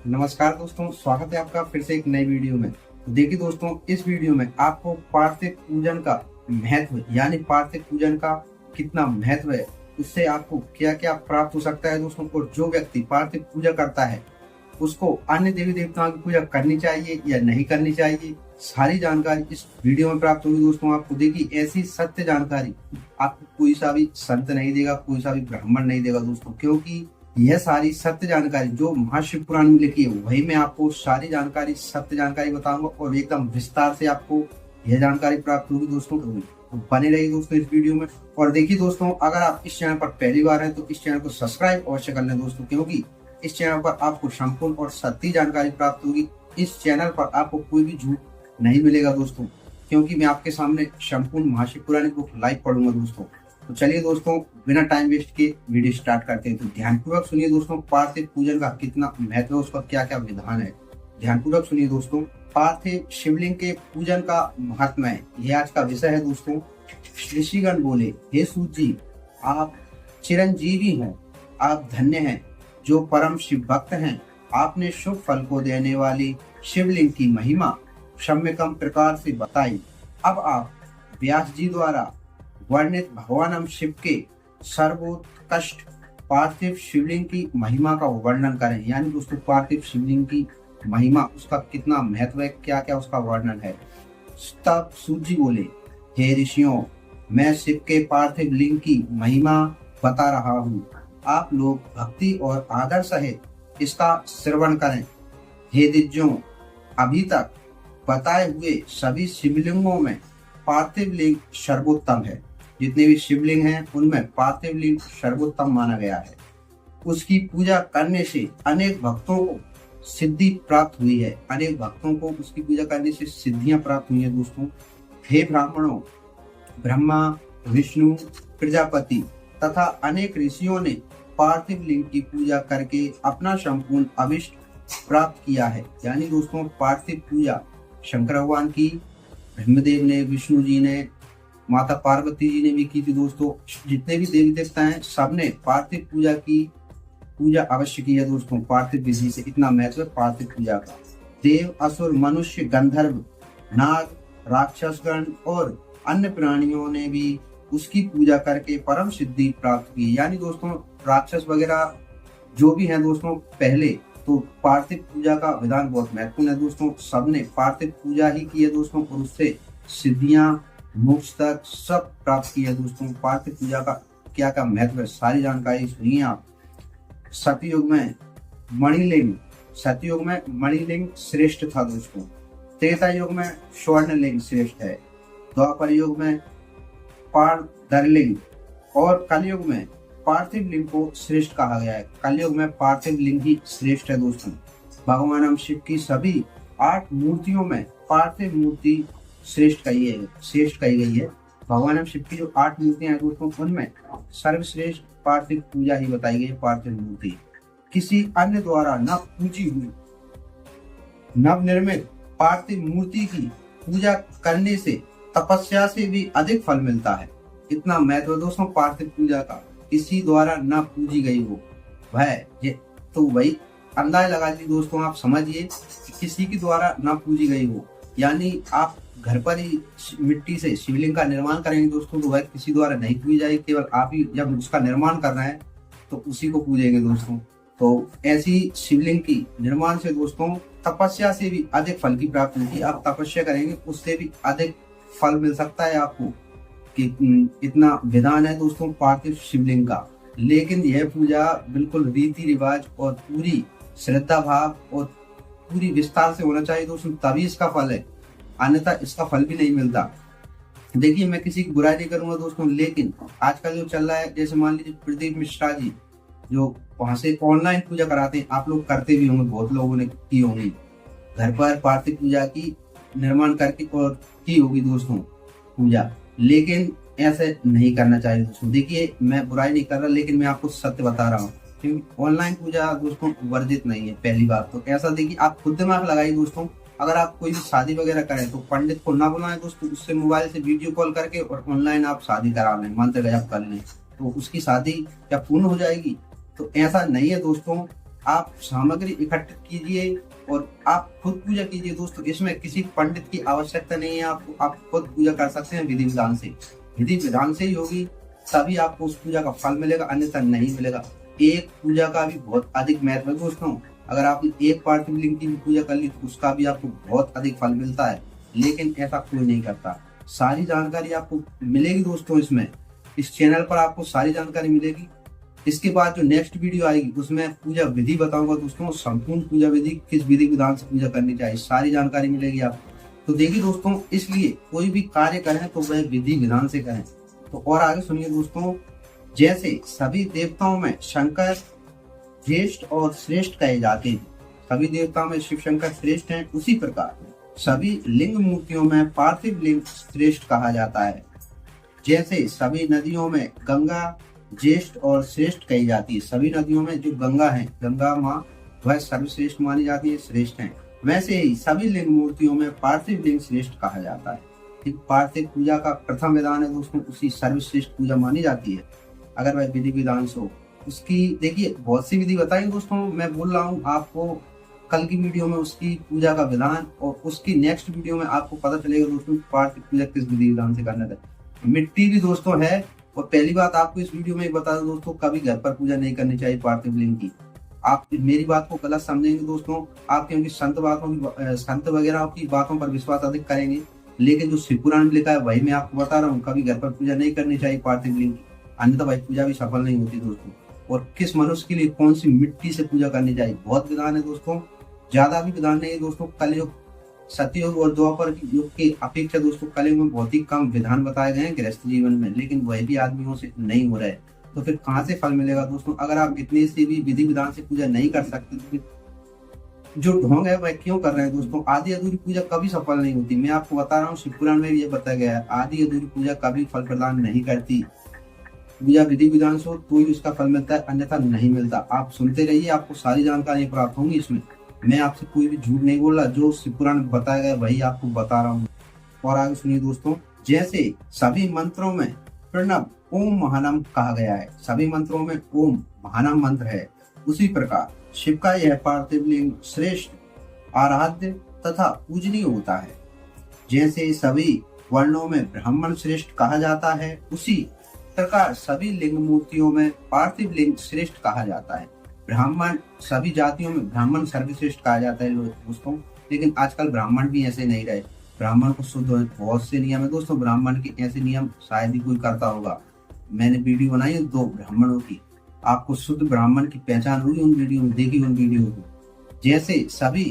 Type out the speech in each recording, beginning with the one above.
नमस्कार दोस्तों, स्वागत है आपका फिर से एक नई वीडियो में। देखिए दोस्तों, इस वीडियो में आपको पार्थिव पूजन का महत्व यानी पार्थिव पूजन का कितना महत्व है, उससे आपको क्या क्या प्राप्त हो सकता है दोस्तों। और जो व्यक्ति पार्थिव पूजा करता है उसको अन्य देवी देवताओं की पूजा करनी चाहिए या नहीं करनी चाहिए, सारी जानकारी इस वीडियो में प्राप्त होगी दोस्तों। आपको देखिए, ऐसी सत्य जानकारी आपको कोई सा भी संत नहीं देगा, कोई सा भी ब्राह्मण नहीं देगा दोस्तों, क्योंकि यह सारी सत्य जानकारी जो महाशिव पुराण में लिखी है वही मैं आपको सारी जानकारी सत्य जानकारी बताऊंगा और एकदम विस्तार से आपको यह जानकारी प्राप्त होगी दोस्तों। तो बने रहिए दोस्तों इस वीडियो में। और देखिए दोस्तों, अगर आप इस चैनल पर पहली बार हैं तो इस चैनल को सब्सक्राइब अवश्य कर लें दोस्तों, क्योंकि इस चैनल पर आपको संपूर्ण और सत्य जानकारी प्राप्त होगी। इस चैनल पर आपको कोई भी झूठ नहीं मिलेगा दोस्तों, क्योंकि मैं आपके सामने संपूर्ण महाशिव पुराण को लाइव पढ़ूंगा दोस्तों। तो चलिए दोस्तों, बिना टाइम वेस्ट के वीडियो स्टार्ट करते हैं। तो ध्यानपूर्वक सुनिए दोस्तों, पार्थिव पूजन का कितना महत्व है, उसका क्या क्या विधान है। ध्यानपूर्वक सुनिए दोस्तों। पार्थिव शिवलिंग के पूजन का महत्व है, यह आज का विषय है दोस्तों। ऋषिगण बोले, हे सूत जी, आप चिरंजीवी हैं, आप धन्य हैं जो परम शिव भक्त हैं। आपने शुभ फल को देने वाली शिवलिंग की महिमा सम्यकम प्रकार से बताई। अब आप व्यास जी द्वारा वर्णित भगवान शिव के सर्वोत्कृष्ट पार्थिव शिवलिंग की महिमा का वर्णन करें। यानी दोस्तों, पार्थिव शिवलिंग की महिमा, उसका कितना महत्व है, क्या क्या उसका वर्णन है। तब सूत जी बोले, हे ऋषियों, मैं शिव के पार्थिव लिंग की महिमा बता रहा हूँ। आप लोग भक्ति और आदर सहित इसका श्रवण करें। हे दिज्जों, अभी तक बताए हुए सभी शिवलिंगों में पार्थिव लिंग सर्वोत्तम है। जितने भी शिवलिंग हैं उनमें पार्थिव लिंग सर्वोत्तम माना गया है। उसकी पूजा करने से अनेक भक्तों को सिद्धि प्राप्त हुई है। अनेक भक्तों को उसकी पूजा करने से सिद्धियां प्राप्त हुई है दोस्तों। हे ब्राह्मणों, ब्रह्मा, विष्णु, प्रजापति तथा अनेक ऋषियों ने पार्थिव लिंग की पूजा करके अपना संपूर्ण अभिष्ट प्राप्त किया है। यानी दोस्तों, पार्थिव पूजा शंकर भगवान की, ब्रह्मदेव ने, विष्णु जी ने, माता पार्वती जी ने भी की थी दोस्तों। जितने भी देवी देवता हैं सबने पार्थिव पूजा की पूजा अवश्य की है दोस्तों। पार्थिव विधि से इतना महत्व है पार्थिव पूजा का। देव, असुर, मनुष्य, गंधर्व, नाग, राक्षसगण और अन्य प्राणियों ने भी उसकी पूजा करके परम सिद्धि प्राप्त की। यानी दोस्तों, राक्षस वगैरह जो भी हैं दोस्तों, पहले तो पार्थिव पूजा का विधान बहुत महत्वपूर्ण है दोस्तों। सबने पार्थिव पूजा ही की है दोस्तों और उससे सिद्धियां, मोक्ष तक सब प्राप्त की है दोस्तों। पार्थिव पूजा का क्या क्या महत्व है, सारी जानकारी सुनिए आप। सतयुग में मणिलिंग श्रेष्ठ था दोस्तों। त्रेता युग में स्वर्णलिंग श्रेष्ठ है। द्वापर युग में पारदरलिंग और कलयुग में पार्थिव लिंग को श्रेष्ठ कहा गया है। कलयुग में पार्थिव लिंग ही श्रेष्ठ है दोस्तों। भगवान शिव की सभी 8 मूर्तियों में पार्थिव मूर्ति श्रेष्ठ कही गई है। भगवान शिव की जो 8 मूर्तियां हैं दोस्तों, उनमें सर्वश्रेष्ठ पार्थिव पूजा ही बताई गई है। पार्थिव मूर्ति किसी अन्य द्वारा न पूजी हुई नवनिर्मित पार्थिव मूर्ति की पूजा करने से तपस्या से भी अधिक फल मिलता है। इतना महत्व दोस्तों पार्थिव पूजा का। किसी द्वारा न पूजी गई हो वह तो वही अंदाज लगा लीजिए दोस्तों, आप समझिए कि किसी के द्वारा न पूजी गई हो, यानी आप घर पर ही मिट्टी से शिवलिंग का निर्माण करेंगे दोस्तों, तो वह किसी द्वारा नहीं पूजी जाएगी। केवल आप ही जब उसका निर्माण कर रहे हैं तो उसी को पूजेंगे दोस्तों। तो ऐसी शिवलिंग की निर्माण से दोस्तों तपस्या से भी अधिक फल की प्राप्ति होगी। आप तपस्या करेंगे उससे भी अधिक फल मिल सकता है आपको। कि इतना विधान है दोस्तों पार्थिव शिवलिंग का। लेकिन यह पूजा बिल्कुल रीति रिवाज और पूरी श्रद्धा भाव और पूरी विस्तार से होना चाहिए दोस्तों, तभी इसका फल है, अन्यथा इसका फल भी नहीं मिलता। देखिए, मैं किसी की बुराई नहीं करूंगा दोस्तों, लेकिन आजकल जो चल रहा है, जैसे मान लीजिए प्रदीप मिश्रा जी जो वहां से ऑनलाइन पूजा कराते हैं, आप लोग करते भी होंगे, बहुत लोगों ने की होंगी, घर पर पार्थिव पूजा की निर्माण करके और की होगी दोस्तों पूजा। लेकिन ऐसे नहीं करना चाहिए दोस्तों। देखिए, मैं बुराई नहीं कर रहा, लेकिन मैं आपको सत्य बता रहा हूँ कि ऑनलाइन पूजा दोस्तों वर्जित नहीं है। पहली बात तो ऐसा देखिए, आप खुद दिमाग लगाइए दोस्तों। अगर आप कोई भी शादी वगैरह करें तो पंडित को ना बुलाएं दोस्तों, उससे मोबाइल से वीडियो कॉल करके और ऑनलाइन आप शादी करा लें, मंत्र जाप कर लें, तो उसकी शादी क्या पूर्ण हो जाएगी। तो ऐसा नहीं है दोस्तों। आप सामग्री इकट्ठित कीजिए और आप खुद पूजा कीजिए दोस्तों। इसमें किसी पंडित की आवश्यकता नहीं है, आपको आप खुद पूजा कर सकते हैं विधि विधान से। विधि विधान से ही होगी तभी आपको उस पूजा का फल मिलेगा, अन्यथा नहीं मिलेगा। एक पूजा का भी बहुत अधिक महत्व है दोस्तों। अगर आपने एक पार्थिव लिंग की भी पूजा कर ली तो उसका भी आपको बहुत अधिक फल मिलता है, लेकिन ऐसा कोई नहीं करता। सारी जानकारी आपको मिलेगी दोस्तों, इसमें इस चैनल पर आपको सारी जानकारी मिलेगी। इसके बाद जो नेक्स्ट वीडियो आएगी उसमें पूजा विधि बताऊंगा दोस्तों, संपूर्ण पूजा विधि, किस विधि विधान से पूजा करनी चाहिए, सारी जानकारी मिलेगी आपको। तो देखिए दोस्तों, इसलिए कोई भी कार्य करें तो वह विधि विधान से करें। तो और आगे सुनिए दोस्तों, जैसे सभी देवताओं में शंकर ज्येष्ठ और श्रेष्ठ कहे जाते हैं, सभी देवताओं में शिव शंकर श्रेष्ठ हैं, उसी प्रकार सभी लिंग मूर्तियों में पार्थिव लिंग श्रेष्ठ कहा जाता है। जैसे सभी नदियों में गंगा ज्येष्ठ और श्रेष्ठ कही जाती है, सभी नदियों में जो गंगा है, गंगा माँ वह सर्वश्रेष्ठ मानी जाती है, श्रेष्ठ है। वैसे ही सभी लिंग मूर्तियों में पार्थिव लिंग श्रेष्ठ कहा जाता है। ठीक, पार्थिव पूजा का प्रथम विधान है दोस्तों, उसी सर्वश्रेष्ठ पूजा मानी जाती है अगर वह विधि विधान से हो। उसकी देखिए बहुत सी विधि बताई दोस्तों, मैं बोल रहा हूँ आपको कल की वीडियो में उसकी पूजा का विधान, और उसकी नेक्स्ट वीडियो में आपको पता चलेगा दोस्तों पार्थिव पूजा किस विधि विधान से करना है। मिट्टी भी दोस्तों है, और पहली बात आपको इस वीडियो में बता दूं दोस्तों, कभी घर पर पूजा नहीं करनी चाहिए पार्थिव लिंग की। आप मेरी बात को गलत समझेंगे दोस्तों, आप क्योंकि संत वगैरह की बातों पर विश्वास अधिक करेंगे, लेकिन जो शिव पुराण में लिखा है वही मैं आपको बता रहा हूँ, कभी घर पर पूजा नहीं करनी चाहिए पार्थिव लिंग की, अन्यथा भाई पूजा भी सफल नहीं होती दोस्तों। और किस मनुष्य के लिए कौन सी मिट्टी से पूजा करनी चाहिए, बहुत विधान है दोस्तों, ज्यादा भी विधान नहीं है दोस्तों। कलयुग, सतयुग और द्वापर युग की अपेक्षा दोस्तों कलयुग में बहुत ही कम विधान बताए गए हैं गृहस्थ जीवन में, लेकिन वह भी आदमियों से नहीं हो रहा है। तो फिर कहाँ से फल मिलेगा दोस्तों? अगर आप इतने से भी विधि विधान से पूजा नहीं कर सकते तो फिर जो ढोंग है वह क्यों कर रहे हैं दोस्तों? आधी अधूरी पूजा कभी सफल नहीं होती। मैं आपको बता रहा हूँ, शिव पुराण में भी ये बताया गया है, आधी अधूरी पूजा कभी फल प्रदान नहीं करती। पूजा विधि विधान से हो तो ही उसका फल मिलता है, अन्यथा नहीं मिलता। आप सुनते रहिए, आपको सारी जानकारी प्राप्त होंगी इसमें। मैं आपसे कोई भी झूठ नहीं बोल रहा, जो शिव पुराण में बताया गया वही आपको बता रहा हूँ। और आगे सुनिए दोस्तों, जैसे सभी मंत्रों में प्रणव ओम महानम कहा गया है, सभी मंत्रों में ओम महानम मंत्र है, उसी प्रकार शिव का यह पार्थिव लिंग श्रेष्ठ, आराध्य तथा पूजनीय होता है। जैसे सभी वर्णों में ब्राह्मण श्रेष्ठ कहा जाता है, उसी प्रकार सभी लिंग मूर्तियों में पार्थिव लिंग श्रेष्ठ कहा जाता है। ब्राह्मण, सभी जातियों में ब्राह्मण सर्वश्रेष्ठ कहा जाता है दोस्तों, लेकिन आजकल ब्राह्मण भी ऐसे नहीं रहे। ब्राह्मण को शुद्ध बहुत से नियम है दोस्तों, ब्राह्मण के ऐसे नियम शायद ही कोई करता होगा। मैंने वीडियो बनाई है 2 ब्राह्मणों की, आपको शुद्ध ब्राह्मण की पहचान हुई उन वीडियो में, देखी उन वीडियो को। जैसे सभी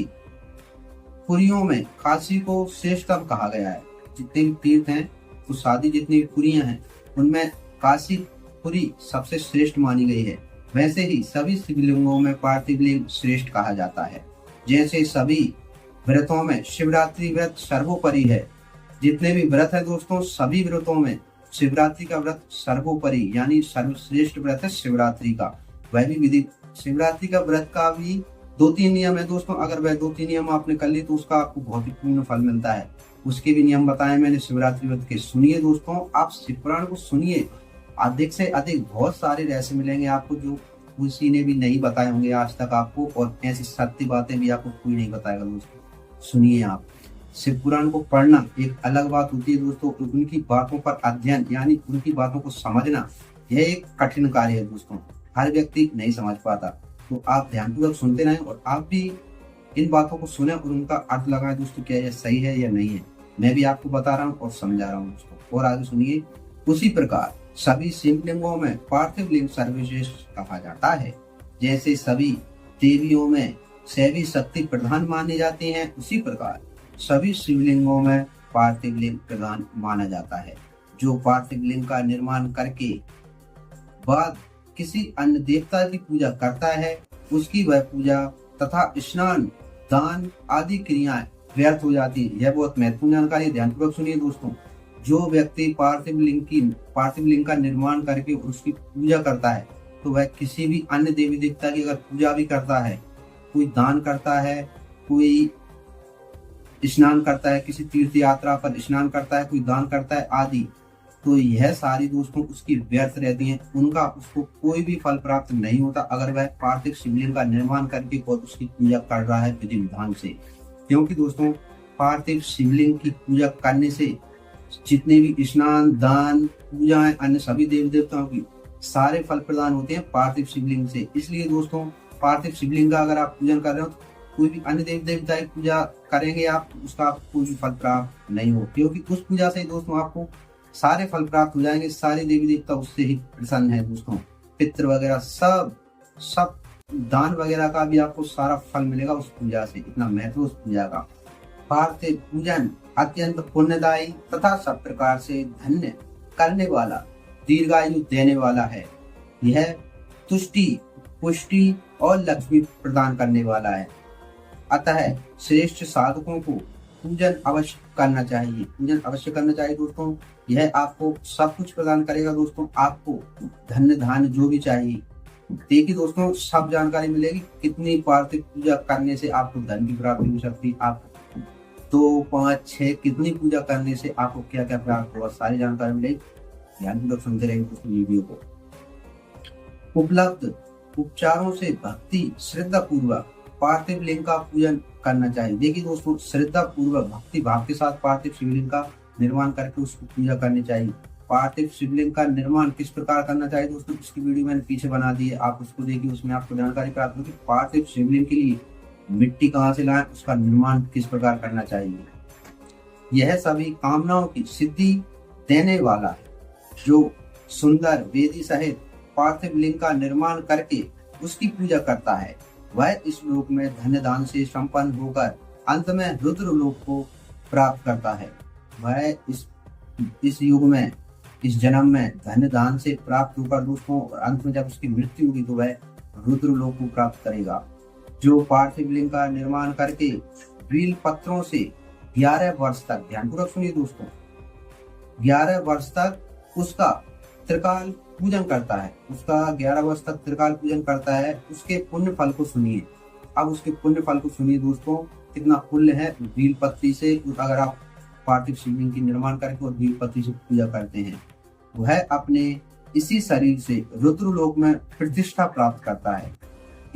पुरियों में काशी को श्रेष्ठतम कहा गया है, जितने भी तीर्थ हैं, तो शादी जितनी भी पुरियां हैं उनमें काशी पुरी सबसे श्रेष्ठ मानी गई है। वैसे ही सभी शिवलिंगों में पार्थिव लिंग श्रेष्ठ कहा जाता है। जैसे सभी व्रतों में शिवरात्रि व्रत सर्वोपरि है, जितने भी व्रत है दोस्तों सभी व्रतों में शिवरात्रि का व्रत सर्वोपरि यानी सर्वश्रेष्ठ व्रत है शिवरात्रि का। वह भी विधि, शिवरात्रि का व्रत का भी 2-3 नियम है दोस्तों, अगर वह 2-3 नियम आपने कर ली तो उसका आपको बहुत ही पूर्ण फल मिलता है। उसके भी नियम बताए मैंने शिवरात्रि व्रत के। सुनिए दोस्तों, आप शिव पुराण को सुनिए, अधिक से अधिक बहुत सारे रहस्य मिलेंगे आपको जो किसी ने भी नहीं बताए होंगे आज तक आपको, और ऐसी सत्य बातें भी आपको कोई नहीं बताएगा दोस्तों। सुनिए, आप शिव पुराण को पढ़ना एक अलग बात होती है दोस्तों, उनकी बातों पर अध्ययन यानी उनकी बातों को समझना यह एक कठिन कार्य है दोस्तों, हर व्यक्ति नहीं समझ पाता। तो आप ध्यानपूर्वक सुनते रहें और आप भी इन बातों को सुने और उनका अर्थ लगाएं दोस्तों, क्या यह सही है या नहीं है। मैं भी आपको बता रहा हूँ और समझा रहा हूँ दोस्तों। और आगे सुनिए, उसी प्रकार सभी शिवलिंगों में पार्थिव लिंग सर्वश्रेष्ठ कहा जाता है। जैसे सभी देवियों में शैवी शक्ति प्रधान माने जाते हैं, उसी प्रकार सभी शिवलिंगों में पार्थिव लिंग प्रधान माना जाता है। जो पार्थिव लिंग का निर्माण करके बाद किसी अन्य देवता की पूजा करता है, उसकी वह पूजा तथा स्नान, दान आदि क्रियाएं व्यर्थ हो जाती है। यह बहुत महत्वपूर्ण जानकारी, ध्यानपूर्वक सुनिए दोस्तों। जो व्यक्ति पार्थिव लिंग का निर्माण करके उसकी पूजा करता है, तो वह किसी भी अन्य देवी देवता की अगर पूजा भी करता है, कोई दान करता है, कोई स्नान करता है, किसी तीर्थ यात्रा पर स्नान करता है, कोई दान करता है आदि, तो यह सारी दोस्तों उसकी व्यर्थ रहती हैं, उनका उसको कोई भी फल प्राप्त नहीं होता अगर वह पार्थिव शिवलिंग का निर्माण करके और उसकी पूजा कर रहा है विधि विधान से। क्योंकि दोस्तों पार्थिव शिवलिंग की पूजा करने से जितने भी स्नान, दान, पूजाएं, अन्य सभी देवी देवताओं की सारे फल प्रदान होते हैं पार्थिव शिवलिंग से। इसलिए दोस्तों पार्थिव शिवलिंग का अगर आप पूजन कर रहे हो तो कोई भी अन्य देवी देवता की पूजा करेंगे आप, तो उसका आपको कोई भी फल प्राप्त नहीं हो, क्योंकि उस पूजा से दोस्तों आपको सारे फल प्राप्त हो जाएंगे। सारे देवी देवता उससे ही प्रसन्न है दोस्तों। पितृ वगैरह सब दान वगैरह का भी आपको सारा फल मिलेगा उस पूजा से। इतना महत्व उस पूजा का। पार्थिव पूजन अत्यंत पुण्यदायी तथा सब प्रकार से धन्य करने वाला, दीर्घायु देने वाला है। यह तुष्टि, पुष्टि और लक्ष्मी प्रदान करने वाला है। अतः श्रेष्ठ साधकों को पूजन अवश्य करना चाहिए। पूजन अवश्य करना चाहिए दोस्तों। यह आपको सब कुछ प्रदान करेगा दोस्तों। आपको धन्य धान्य जो भी चाहिए, देखिए दोस्तों सब जानकारी मिलेगी कितनी पार्थिव पूजा करने से आपको धन की प्राप्ति हो सकती है, आप 2, 5, 6 कितनी पूजा करने से आपको क्या क्या प्राप्त होगा, सारी जानकारी मिलेगी। ध्यानपूर्वक सुनते रहेंगे दोस्तों वीडियो को। उपलब्ध उपचारों से भक्ति श्रद्धा पूर्वक पार्थिव लिंग का पूजन करना चाहिए। देखिए दोस्तों श्रद्धा पूर्वक भक्ति भाव के साथ पार्थिव शिवलिंग का निर्माण करके उसको पूजा करनी चाहिए। पार्थिव शिवलिंग का निर्माण किस प्रकार करना चाहिए दोस्तों, इसकी वीडियो मैंने पीछे बना दी है, आप उसको देखिए, उसमें आपको जानकारी प्राप्त होगी। पार्थिव शिवलिंग के लिए मिट्टी कहाँ से लाएं, उसका निर्माण किस प्रकार करना चाहिए। यह सभी कामनाओं की सिद्धि देने वाला है। जो सुंदर वेदी सहित पार्थिव लिंग का निर्माण करके उसकी पूजा करता है, वह इस लोक में धन्य दान से संपन्न होकर अंत में रुद्र लोक को प्राप्त करता है। वह इस युग में, इस जन्म में धन्य दान से प्राप्त होकर दोस्तों, और अंत में जब उसकी मृत्यु होगी तो वह रुद्र लोक को प्राप्त करेगा। जो पार्थिव लिंग का निर्माण करके बील पत्रों से 11 वर्ष तक, ध्यानपूर्वक सुनिए दोस्तों, 11 वर्ष तक उसका त्रिकाल पूजन करता है, उसका 11 वर्ष तक त्रिकाल पूजन करता है, उसके पुण्य फल को सुनिए। अब उसके पुण्य फल को सुनिए दोस्तों, कितना पुण्य है बील पत्री से। अगर आप पार्थिव शिवलिंग की निर्माण करके और बील पत्री से पूजा करते हैं, वह अपने इसी शरीर से रुद्रलोक में प्रतिष्ठा प्राप्त करता है।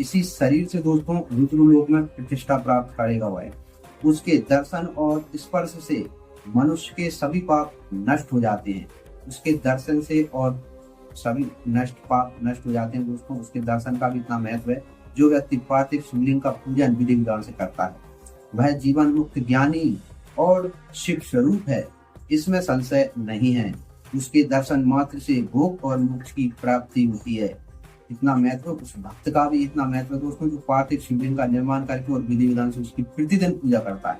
इसी शरीर से दोस्तों रुद्रलोक में प्रतिष्ठा प्राप्त करेगा वह। उसके दर्शन और स्पर्श से मनुष्य के सभी पाप नष्ट हो जाते हैं। उसके दर्शन से और सभी पाप नष्ट हो जाते हैं दोस्तों। उसके दर्शन का भी इतना महत्व है। जो व्यक्ति पार्थिव शिवलिंग का पूजन विधि विधान से करता है, वह जीवन मुक्त ज्ञानी और शिव स्वरूप है, इसमें संशय नहीं है। उसके दर्शन मात्र से भोग और मोक्ष की प्राप्ति होती है। इतना महत्व उस भक्त का भी इतना महत्व दोस्तों, जो पार्थिव शिवलिंग का निर्माण करके और विधि विधान से उसकी प्रतिदिन पूजा करता है।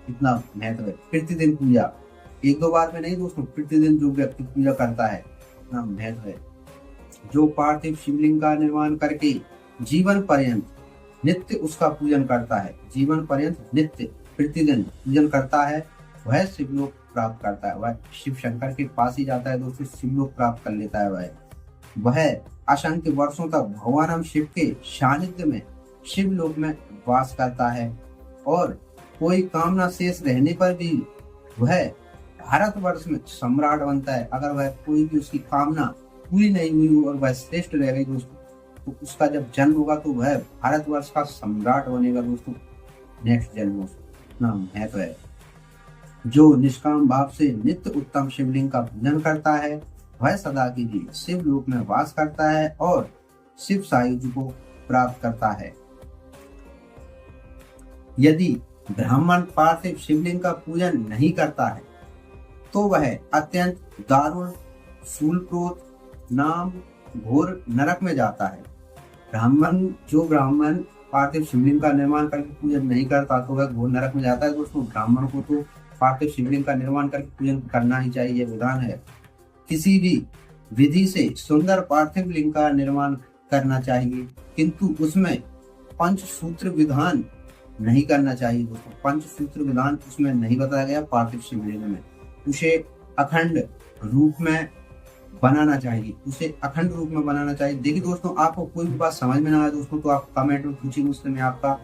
इतना महत्व है प्रतिदिन पूजा, 1-2 बार में नहीं दोस्तों, प्रतिदिन जो व्यक्ति पूजा करता है, इतना महत्व है। जो पार्थिव शिवलिंग का निर्माण करके जीवन पर्यंत नित्य उसका पूजन करता है, जीवन पर्यंत नित्य प्रतिदिन पूजन करता है, वह शिवलोक प्राप्त करता है। वह शिव शंकर के पास ही जाता है दोस्तों, शिवलोक प्राप्त कर लेता है। वह असंख्य वर्षों तक भगवान शिव के सानिध्य में शिवलोक में वास करता है और कोई कामना शेष रहने पर भी वह भारतवर्ष में सम्राट बनता है। अगर वह कोई भी उसकी कामना पूरी नहीं हुई और वह श्रेष्ठ रह गई दोस्तों, तो उसका जब जन्म होगा तो वह भारतवर्ष का सम्राट बनेगा दोस्तों, नेक्स्ट जन्म। इतना महत्व है। जो निष्काम भाव से नित्य उत्तम शिवलिंग का पूजन करता है, वह सदा के लिए शिव लोक में वास करता है और शिव सायुज्य को प्राप्त करता है। यदि ब्राह्मण पार्थिव शिवलिंग का पूजन नहीं करता है, तो वह अत्यंत दारुण शूलप्रोत नाम घोर नरक में जाता है। जो ब्राह्मण पार्थिव शिवलिंग का निर्माण करके पूजन नहीं करता, तो वह घोर नरक में जाता है दोस्तों। ब्राह्मण को तो पार्थिव शिवलिंग का निर्माण करके पूजन करना ही चाहिए, विधान है। किसी भी विधि से सुंदर पार्थिव लिंग का निर्माण करना चाहिए, किंतु उसमें पंचसूत्र विधान नहीं करना चाहिए दोस्तों। पंचसूत्र विधान उसमें नहीं बताया गया पार्थिव शिवलिंग में। उसे अखंड रूप में बनाना चाहिए, उसे अखंड रूप में बनाना चाहिए। देखिए दोस्तों, आपको कोई भी बात समझ में ना आए दोस्तों, तो आप कमेंट में पूछिए मुझसे, मैं आपका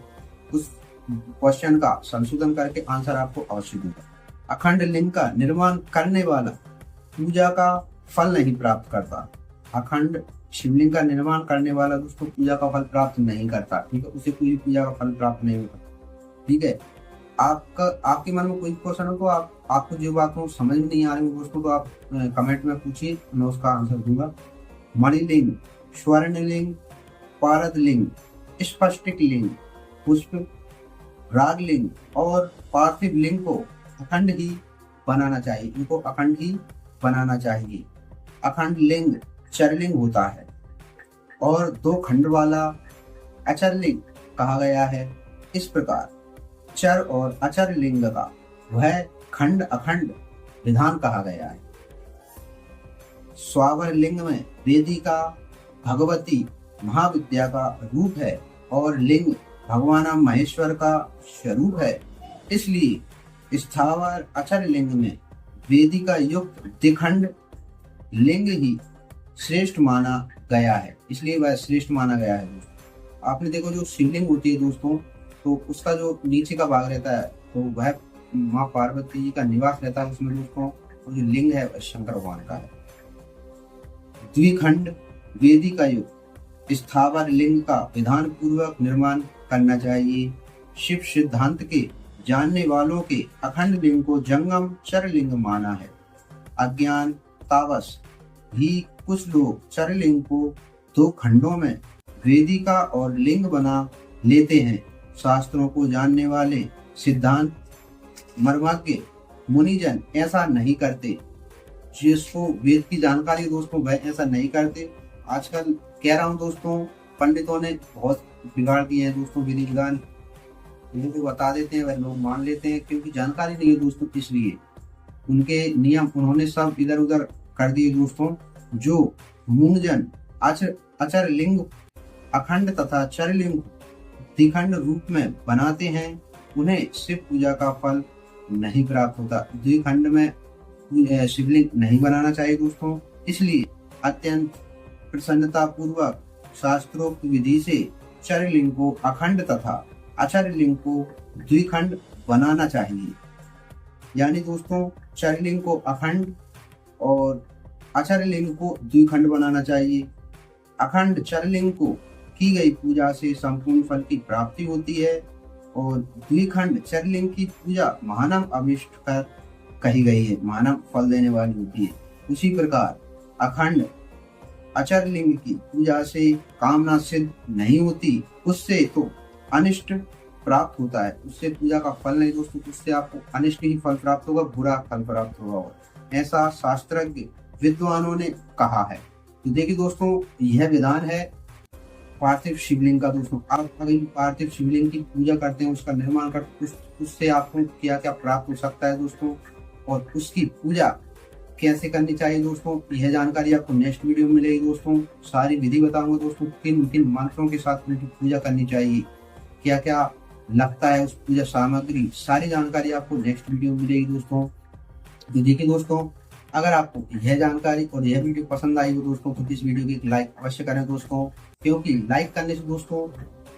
उस क्वेश्चन का संशोधन करके आंसर आपको अवश्य दूंगा। अखंड लिंग का निर्माण करने वाला पूजा का फल नहीं प्राप्त करता। अखंड शिवलिंग का निर्माण करने वाला दोस्तों पूजा का फल प्राप्त नहीं करता, ठीक है, उसे कोई पूजा का फल प्राप्त नहीं होता, ठीक है। आपके मन में कोई क्वेश्चन हो तो आपको जो बात को समझ में नहीं आ रही हो दोस्तों, तो आप कमेंट में पूछिए, मैं उसका आंसर दूंगा। मणिलिंग, स्वर्णलिंग, पारदलिंग, स्फटिक लिंग, पुष्प रागलिंग और पार्थिव लिंग को अखंड ही बनाना चाहिए, इनको अखंड ही बनाना चाहिए। अखंड लिंग चरलिंग होता है और 2 खंड वाला अचरलिंग कहा गया है। इस प्रकार चर और अचर लिंग का वह खंड अखंड विधान कहा गया है। स्वावर लिंग में वेदिका भगवती महाविद्या का रूप है और लिंग भगवान महेश्वर का स्वरूप है। इसलिए स्थावर अचर लिंग में वेदिका युक्त द्विखंड लिंग ही श्रेष्ठ माना गया है, इसलिए वह श्रेष्ठ माना गया है। आपने देखो जो शिवलिंग होती है दोस्तों, तो उसका जो नीचे का भाग रहता है तो वह माँ पार्वती जी का निवास रहता है उसमें दोस्तों, और जो लिंग है वह शंकर भगवान का है। द्विखंड वेदिका युक्त स्थावर लिंग का विधान पूर्वक निर्माण करना चाहिए। शिव सिद्धांत के जानने वालों के अखंड लिंग को जंगम चरलिंग माना है। अज्ञान तावस भी कुछ लोग चरलिंग को 2 खंडों में वेदिका और लिंग बना लेते हैं। शास्त्रों को जानने वाले सिद्धांत मर्मज्ञ मुनिजन ऐसा नहीं करते। जिसको वेद की जानकारी दोस्तों वह ऐसा नहीं करते। आजकल कह रहा हूँ दोस्तों, पंडितों ने बहुत बिगाड़ दिए हैं दोस्तों विधि विधान, इनको बता देते हैं, वह लोग मान लेते हैं क्योंकि जानकारी नहीं है दोस्तों, इसलिए उनके नियम उन्होंने सब इधर उधर कर दिए दोस्तों। जो मूंगजन अचर लिंग अखंड तथा चरलिंग द्विखंड रूप में बनाते हैं, उन्हें शिव पूजा का फल नहीं प्राप्त होता। द्विखंड में शिवलिंग नहीं बनाना चाहिए दोस्तों, इसलिए अत्यंत प्रसन्नता पूर्वक शास्त्रोक्त विधि से चरलिंग को अखंड तथा अचर लिंग को द्विखंड बनाना चाहिए। यानी दोस्तों चरलिंग को अखंड और अचर लिंग को द्विखंड बनाना चाहिए। अखंड चरलिंग को की गई पूजा से संपूर्ण फल की प्राप्ति होती है और द्विखंड चरलिंग की पूजा महानम अभिष्ट कर कही गई है, महानम फल देने वाली होती है। उसी प्रकार अखंड अचर लिंग की पूजा से कामना सिद्ध नहीं होती, उससे तो अनिष्ट प्राप्त होता है, उससे पूजा का फल नहीं दोस्तों, उससे आपको अनिष्ट ही फल प्राप्त होगा, बुरा फल प्राप्त होगा, ऐसा शास्त्रज्ञ विद्वानों ने कहा है। तो देखिए दोस्तों, यह विधान है पार्थिव शिवलिंग का दोस्तों। आप अगर पार्थिव शिवलिंग की पूजा करते हैं, उसका निर्माण करते हैं, उससे आपको क्या क्या प्राप्त हो सकता है दोस्तों, और उसकी पूजा कैसे करनी चाहिए दोस्तों, यह जानकारी आपको नेक्स्ट वीडियो में मिलेगी दोस्तों। सारी विधि बताऊंगा दोस्तों, किन किन मंत्रों के साथ उनकी पूजा करनी चाहिए, क्या क्या लगता है उस पूजा सामग्री, सारी जानकारी आपको नेक्स्ट वीडियो में मिलेगी दोस्तों। तो देखिए दोस्तों, अगर आपको यह जानकारी और यह वीडियो पसंद आई हो दोस्तों, तो इस वीडियो को एक लाइक अवश्य करें दोस्तों, क्योंकि लाइक करने से दोस्तों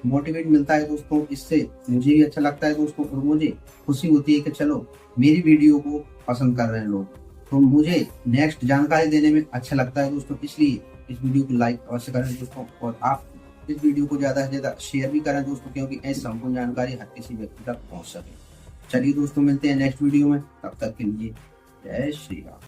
मोटिवेट मिलता है दोस्तों, इससे मुझे भी अच्छा लगता है दोस्तों, और मुझे खुशी होती है कि चलो मेरी वीडियो को पसंद कर रहे हैं लोग, तो मुझे नेक्स्ट जानकारी देने में अच्छा लगता है दोस्तों। इसलिए इस वीडियो को लाइक अवश्य करें दोस्तों, और आप इस वीडियो को ज्यादा से ज्यादा शेयर भी करें दोस्तों, क्योंकि ऐसी संपूर्ण जानकारी हर किसी व्यक्ति तक पहुंच सके। चलिए दोस्तों, मिलते हैं नेक्स्ट वीडियो में, तब तक के लिए जय श्री राम।